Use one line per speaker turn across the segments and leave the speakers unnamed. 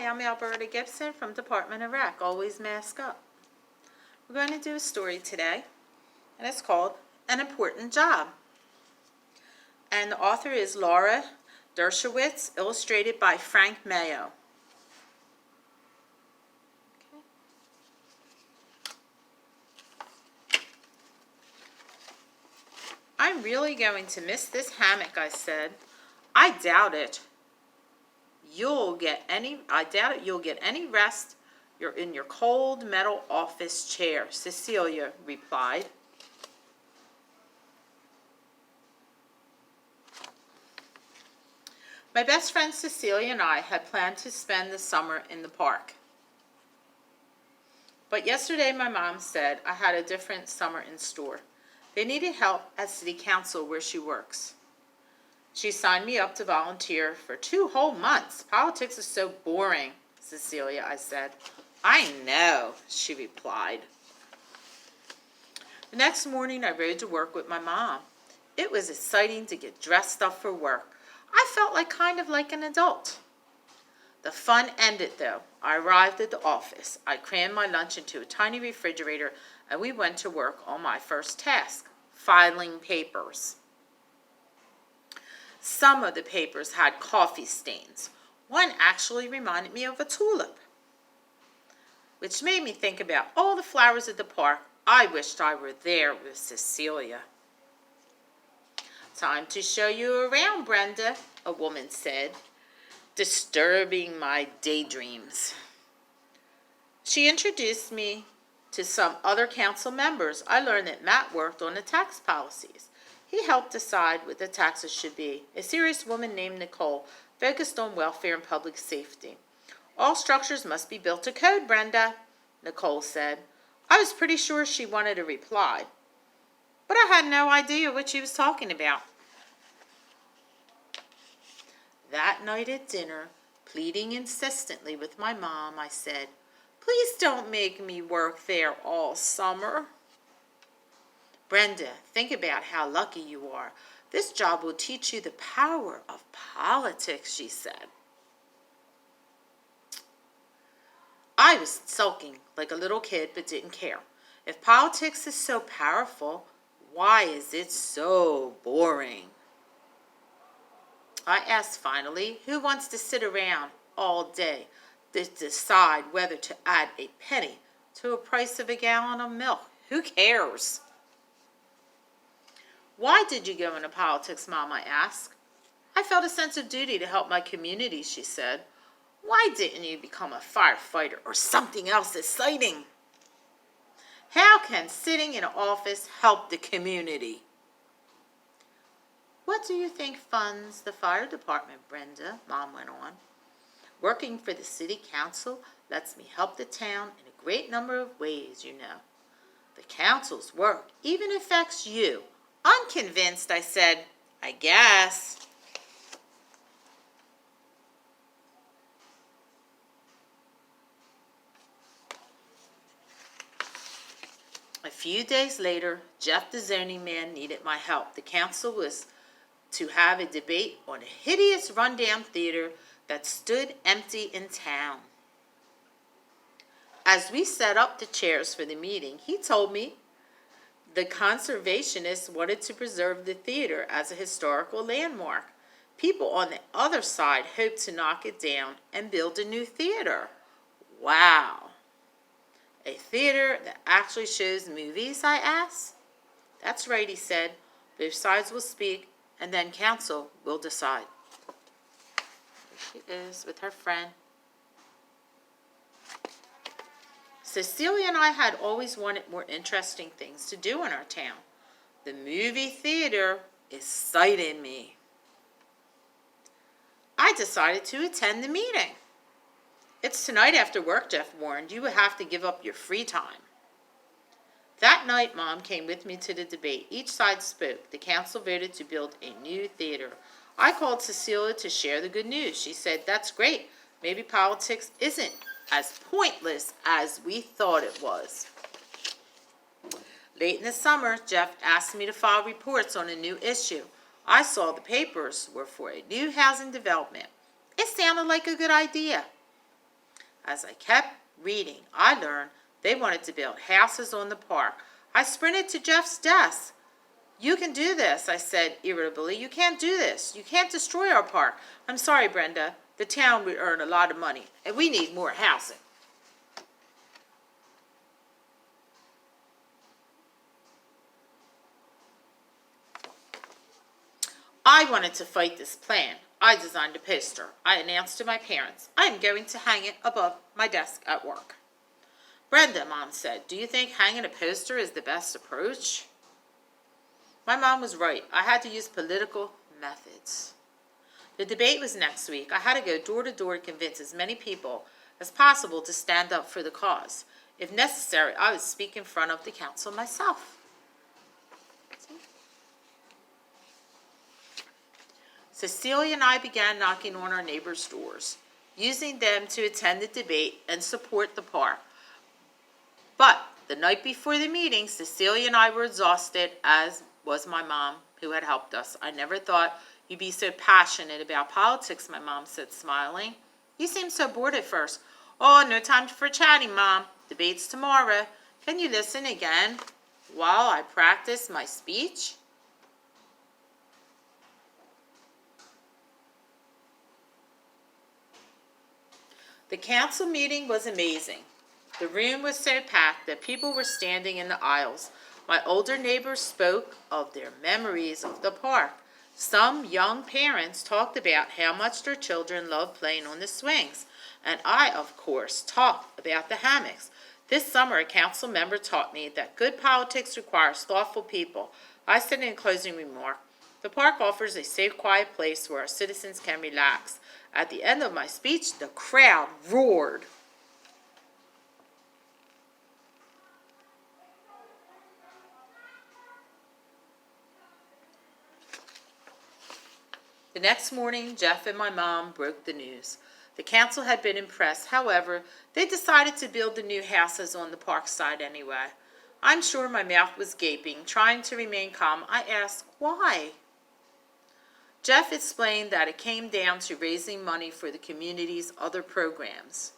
Hi, I'm Alberta Gibson from Department of Rec. Always mask up. We're going to do a story today, and it's called An Important Job. And the author is Laura Dershowitz, illustrated by Frank Mayo. I'm really going to miss this hammock, I said. I doubt it. I doubt it you'll get any rest. You're in your cold metal office chair, Cecilia replied. My best friend Cecilia and I had planned to spend the summer in the park. But yesterday my mom said I had a different summer in store. They needed help at City Council where she works. She signed me up to volunteer for 2 whole months. Politics is so boring, Cecilia, I said. I know, she replied. The next morning I rode to work with my mom. It was exciting to get dressed up for work. I felt kind of like an adult. The fun ended though. I arrived at the office. I crammed my lunch into a tiny refrigerator and we went to work on my first task, filing papers. Some of the papers had coffee stains. One actually reminded me of a tulip, which made me think about all the flowers at the park. I wished I were there with Cecilia. Time to show you around, Brenda, a woman said, disturbing my daydreams. She introduced me to some other council members. I learned that Matt worked on the tax policies. He helped decide what the taxes should be. A serious woman named Nicole focused on welfare and public safety. All structures must be built to code, Brenda, Nicole said. I was pretty sure she wanted a reply, but I had no idea what she was talking about. That night at dinner, pleading insistently with my mom, I said, please don't make me work there all summer. Brenda, think about how lucky you are. This job will teach you the power of politics, she said. I was sulking like a little kid but didn't care. If politics is so powerful, why is it so boring? I asked finally, who wants to sit around all day to decide whether to add a penny to the price of a gallon of milk? Who cares? Why did you go into politics, Mom? I asked. I felt a sense of duty to help my community, she said. Why didn't you become a firefighter or something else exciting? How can sitting in an office help the community? What do you think funds the fire department, Brenda? Mom went on. Working for the city council lets me help the town in a great number of ways, you know. The council's work even affects you. Unconvinced, I said, I guess. A few days later, Jeff the zoning man needed my help. The council was to have a debate on a hideous rundown theater that stood empty in town. As we set up the chairs for the meeting, he told me the conservationists wanted to preserve the theater as a historical landmark. People on the other side hoped to knock it down and build a new theater. Wow. A theater that actually shows movies, I asked. That's right, he said. Both sides will speak, and then council will decide. Here she is with her friend. Cecilia and I had always wanted more interesting things to do in our town. The movie theater excited me. I decided to attend the meeting. It's tonight after work, Jeff warned. You will have to give up your free time. That night, Mom came with me to the debate. Each side spoke. The council voted to build a new theater. I called Cecilia to share the good news. She said, that's great. Maybe politics isn't as pointless as we thought it was. Late in the summer, Jeff asked me to file reports on a new issue. I saw the papers were for a new housing development. It sounded like a good idea. As I kept reading, I learned they wanted to build houses on the park. I sprinted to Jeff's desk. "You can do this," I said irritably. "You can't do this. You can't destroy our park." "I'm sorry, Brenda. The town would earn a lot of money, and we need more housing." I wanted to fight this plan. I designed a poster. I announced to my parents, "I am going to hang it above my desk at work." "Brenda," Mom said, "do you think hanging a poster is the best approach?" My mom was right. I had to use political methods. The debate was next week. I had to go door to door to convince as many people as possible to stand up for the cause. If necessary, I would speak in front of the council myself. Cecilia and I began knocking on our neighbors' doors, using them to attend the debate and support the park. But the night before the meeting, Cecilia and I were exhausted, as was my mom, who had helped us. "I never thought you'd be so passionate about politics," my mom said, smiling. "You seemed so bored at first." "Oh, no time for chatting, Mom. Debate's tomorrow. Can you listen again while I practice my speech?" The council meeting was amazing. The room was so packed that people were standing in the aisles. My older neighbors spoke of their memories of the park. Some young parents talked about how much their children loved playing on the swings. And I, of course, talked about the hammocks. This summer, a council member taught me that good politics requires thoughtful people. I said in a closing remark, "The park offers a safe, quiet place where our citizens can relax." At the end of my speech, the crowd roared. The next morning, Jeff and my mom broke the news. The council had been impressed. However, they decided to build the new houses on the park side anyway. I'm sure my mouth was gaping. Trying to remain calm, I asked, "Why?" Jeff explained that it came down to raising money for the community's other programs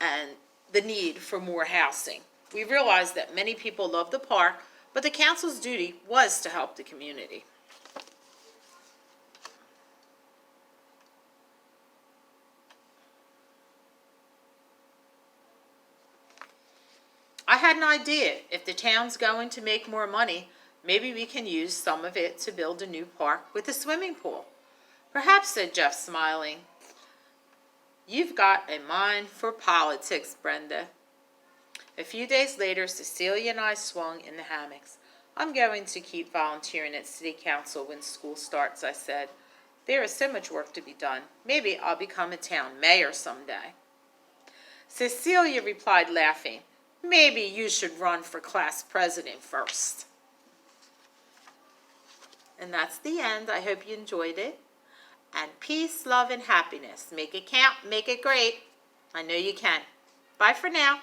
and the need for more housing. We realized that many people love the park, but the council's duty was to help the community. I had an idea. If the town's going to make more money, maybe we can use some of it to build a new park with a swimming pool. "Perhaps," said Jeff, smiling. "You've got a mind for politics, Brenda." A few days later, Cecilia and I swung in the hammocks. "I'm going to keep volunteering at City Council when school starts," I said. "There is so much work to be done. Maybe I'll become a town mayor someday." Cecilia replied, laughing, "Maybe you should run for class president first." And that's the end. I hope you enjoyed it. And peace, love, and happiness. Make it count. Make it great. I know you can. Bye for now.